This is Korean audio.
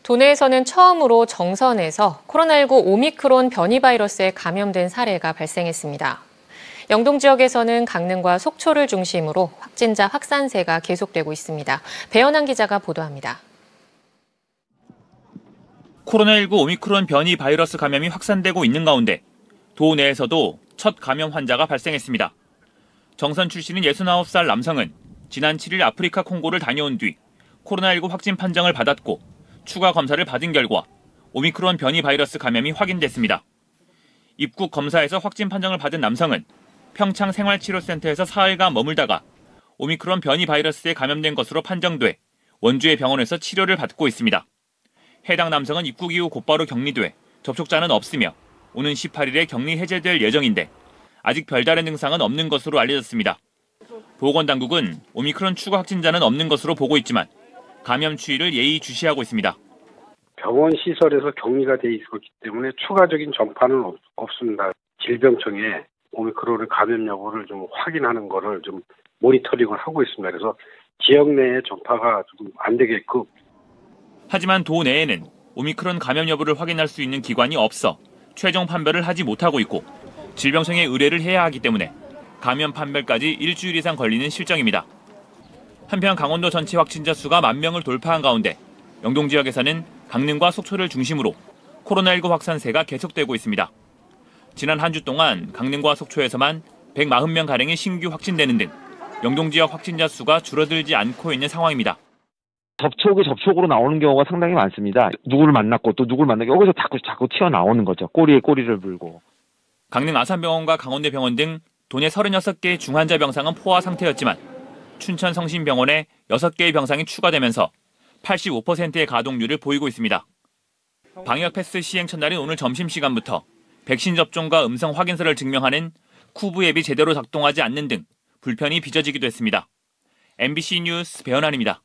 도내에서는 처음으로 정선에서 코로나19 오미크론 변이 바이러스에 감염된 사례가 발생했습니다. 영동 지역에서는 강릉과 속초를 중심으로 확진자 확산세가 계속되고 있습니다. 배현한 기자가 보도합니다. 코로나19 오미크론 변이 바이러스 감염이 확산되고 있는 가운데 도내에서도 첫 감염 환자가 발생했습니다. 정선 출신인 69살 남성은 지난 7일 아프리카 콩고를 다녀온 뒤 코로나19 확진 판정을 받았고 추가 검사를 받은 결과 오미크론 변이 바이러스 감염이 확인됐습니다. 입국 검사에서 확진 판정을 받은 남성은 평창 생활치료센터에서 사흘간 머물다가 오미크론 변이 바이러스에 감염된 것으로 판정돼 원주의 병원에서 치료를 받고 있습니다. 해당 남성은 입국 이후 곧바로 격리돼 접촉자는 없으며 오는 18일에 격리 해제될 예정인데 아직 별다른 증상은 없는 것으로 알려졌습니다. 보건당국은 오미크론 추가 확진자는 없는 것으로 보고 있지만 감염 추이를 예의주시하고 있습니다. 병원 시설에서 격리가 돼 있었기 때문에 추가적인 전파는 없습니다. 질병청에 오미크론 감염 여부를 좀 확인하는 거를 좀 모니터링을 하고 있습니다. 그래서 지역 내에 전파가 좀 안 되게끔. 하지만 도내에는 오미크론 감염 여부를 확인할 수 있는 기관이 없어 최종 판별을 하지 못하고 있고 질병청에 의뢰를 해야 하기 때문에 감염 판별까지 일주일 이상 걸리는 실정입니다. 한편 강원도 전체 확진자 수가 10,000명을 돌파한 가운데 영동 지역에서는 강릉과 속초를 중심으로 코로나19 확산세가 계속되고 있습니다. 지난 한 주 동안 강릉과 속초에서만 140명가량이 신규 확진되는 등 영동 지역 확진자 수가 줄어들지 않고 있는 상황입니다. 접촉으로 나오는 경우가 상당히 많습니다. 누구를 만났고 또 누구를 만나고 여기서 자꾸 튀어나오는 거죠. 꼬리에 꼬리를 물고. 강릉 아산병원과 강원대병원 등 도내 36개의 중환자 병상은 포화 상태였지만 춘천 성심병원에 6개의 병상이 추가되면서 85%의 가동률을 보이고 있습니다. 방역 패스 시행 첫날인 오늘 점심시간부터 백신 접종과 음성 확인서를 증명하는 쿠브 앱이 제대로 작동하지 않는 등 불편이 빚어지기도 했습니다. MBC 뉴스 배현환입니다.